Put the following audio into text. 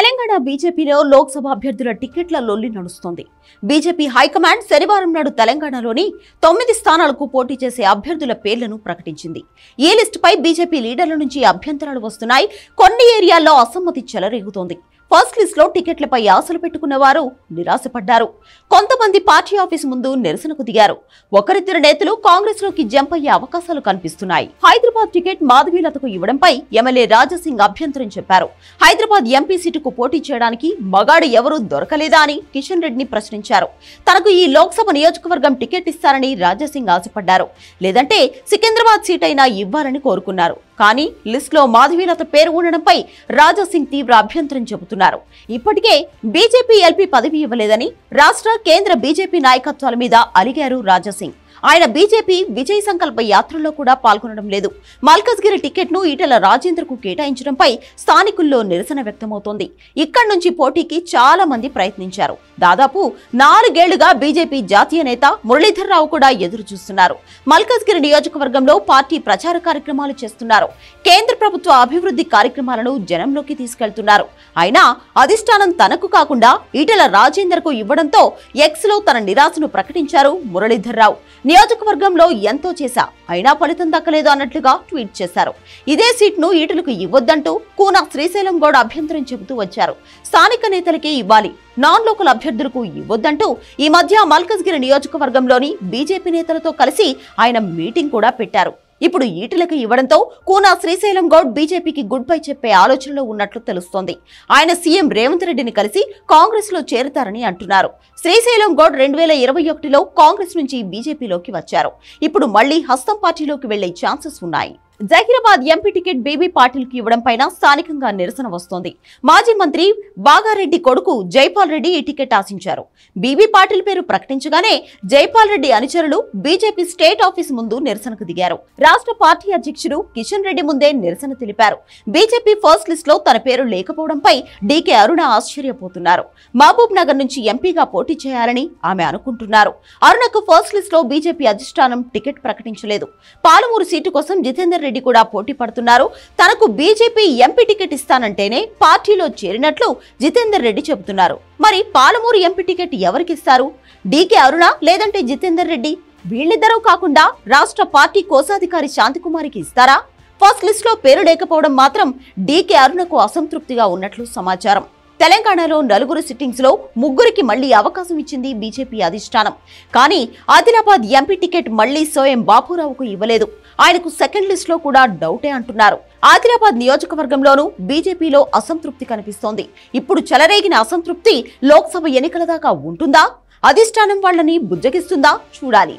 తెలంగాణ బీజేపీలో లోక్సభ అభ్యర్థుల టికెట్ల లొల్లి నడుస్తోంది. బీజేపీ హైకమాండ్ శనివారం నాడు తెలంగాణలోని 9 స్థానాలకు పోటీ చేసే అభ్యర్థుల పేర్లను ప్రకటించింది. ఈ లిస్టుపై బీజేపీ లీడర్ల నుంచి అభ్యంతరాలు వస్తున్నాయి. కొన్ని ఏరియాల్లో అసమ్మతి చెలరేగుతోంది. ఫస్ట్ లిస్ట్ లో టికెట్లపై ఆశలు పెట్టుకున్న వారు నిరాశపడ్డారు. కొంతమంది పార్టీ ఆఫీసు ముందు నిరసనకు దిగారు. ఒకరిద్దరు నేతలు కాంగ్రెస్ లోకి జంప్ అయ్యే అవకాశాలు కనిపిస్తున్నాయి. హైదరాబాద్ టికెట్ మాధవీలతకు ఇవ్వడంపై ఎమ్మెల్యే రాజాసింగ్ అభ్యంతరం చెప్పారు. హైదరాబాద్ ఎంపీ సీటుకు పోటీ చేయడానికి మగాడు ఎవరూ దొరకలేదా అని కిషన్ రెడ్డిని ప్రశ్నించారు. తనకు ఈ లోక్సభ నియోజకవర్గం టికెట్ ఇస్తారని రాజాసింగ్ ఆశపడ్డారు. లేదంటే సికింద్రాబాద్ సీట్ అయినా ఇవ్వాలని కోరుకున్నారు. కానీ లిస్ట్ లో మాధవీలత పేరు ఉండడంపై రాజాసింగ్ తీవ్ర అభ్యంతరం చెబుతున్నారు. ఇప్పటికే బీజేపీ ఎల్పీ పదవి ఇవ్వలేదని రాష్ట్ర కేంద్ర బీజేపీ నాయకత్వాల మీద అలిగారు రాజాసింగ్. ఆయన బీజేపీ విజయ సంకల్ప యాత్రలో కూడా పాల్గొనడం లేదు. మల్కజ్గిరి టికెట్ ను ఈటెల రాజేందర్కు కేటాయించడంపై స్థానికుల్లో నిరసన వ్యక్తమవుతోంది. ఇక్కడి నుంచి పోటీకి చాలా మంది ప్రయత్నించారు. దాదాపు 4 ఏళ్లుగా బీజేపీ జాతీయ నేత మురళీధర్ రావు కూడా ఎదురు చూస్తున్నారు. మల్కజ్గిరి నియోజకవర్గంలో పార్టీ ప్రచార కార్యక్రమాలు చేస్తున్నారు. కేంద్ర ప్రభుత్వ అభివృద్ధి కార్యక్రమాలను జనంలోకి తీసుకెళ్తున్నారు. అయినా అధిష్టానం తనకు కాకుండా ఈటెల రాజేందర్కు ఇవ్వడంతో ఎక్స్ లో తన నిరాశను ప్రకటించారు మురళీధర్ రావు. నియోజకవర్గంలో ఎంతో చేశా అయినా ఫలితం దక్కలేదు అన్నట్లుగా ట్వీట్ చేశారు. ఇదే సీట్ను ఈటలకు ఇవ్వొద్దంటూ కూన శ్రీశైలం గౌడ్ అభ్యంతరం చెబుతూ వచ్చారు. స్థానిక నేతలకే ఇవ్వాలి, నాన్ లోకల్ అభ్యర్థులకు ఇవ్వొద్దంటూ ఈ మధ్య మల్కజ్గిరి నియోజకవర్గంలోని బీజేపీ నేతలతో కలిసి ఆయన మీటింగ్ కూడా పెట్టారు. ఇప్పుడు ఈటలకు ఇవ్వడంతో కూన శ్రీశైలం గౌడ్ బీజేపీకి గుడ్ బై చెప్పే ఆలోచనలో ఉన్నట్లు తెలుస్తోంది. ఆయన సీఎం రేవంత్ రెడ్డిని కలిసి కాంగ్రెస్ లో చేరతారని అంటున్నారు. శ్రీశైలం గౌడ్ 2021లో కాంగ్రెస్ నుంచి బీజేపీలోకి వచ్చారు. ఇప్పుడు మళ్లీ హస్తం పార్టీలోకి వెళ్లే ఛాన్సెస్ ఉన్నాయి. జహీరాబాద్ ఎంపీ టికెట్ బేబీ పాటిల్కి ఇవ్వడం పైన స్థానికంగా నిరసన వస్తోంది. మాజీ మంత్రి బాగారెడ్డి కొడుకు జైపాల్ రెడ్డి ఈ టికెట్ ఆశించారు. బీబీ పాటిల్ పేరు ప్రకటించగానే జైపాల్ రెడ్డి అనుచరులు బీజేపీ స్టేట్ ఆఫీస్ ముందు నిరసనకు దిగారు. రాష్ట్ర పార్టీ అధ్యక్షుడు కిషన్ రెడ్డి ముందే నిరసన తెలిపారు. బీజేపీ ఫస్ట్ లిస్ట్ లో తన పేరు లేకపోవడంపై డీకే అరుణ ఆశ్చర్యపోతున్నారు. మహబూబ్ నగర్ నుంచి ఎంపీగా పోటీ చేయాలని ఆమె అనుకుంటున్నారు. అరుణకు ఫస్ట్ లిస్ట్ లో బీజేపీ అధిష్టానం టికెట్ ప్రకటించలేదు. పాలమూరు సీటు కోసం జితేందర్ రెడ్డి కూడా పోటీ పడుతున్నారు. తనకు బీజేపీ ఎంపీ టికెట్ ఇస్తానంటేనే పార్టీలో చేరినట్లు జితేందర్ రెడ్డి చెబుతున్నారు. మరి పాలమూరు ఎంపీ టికెట్ ఎవరికిస్తారు? డీకే అరుణ లేదంటే జితేందర్ రెడ్డి? వీళ్ళిద్దరూ కాకుండా రాష్ట్ర పార్టీ కోశాధికారి శాంతికుమారికి ఇస్తారా? ఫస్ట్ లిస్ట్ లో పేరు లేకపోవడం మాత్రం డీకే అరుణకు అసంతృప్తిగా ఉన్నట్లు సమాచారం. తెలంగాణలో 4 సిట్టింగ్స్ లో 3కి మళ్లీ అవకాశం ఇచ్చింది బీజేపీ అధిష్టానం. కానీ ఆదిలాబాద్ ఎంపీ టికెట్ మళ్లీ సోయం బాపురావుకు ఇవ్వలేదు. ఆయనకు సెకండ్ లిస్ట్ లో కూడా డౌటే అంటున్నారు. ఆదిలాబాద్ నియోజకవర్గంలోనూ బీజేపీలో అసంతృప్తి కనిపిస్తోంది. ఇప్పుడు చెలరేగిన అసంతృప్తి లోక్సభ ఎన్నికల దాకా ఉంటుందా? అధిష్టానం వాళ్ళని బుజ్జగిస్తుందా? చూడాలి.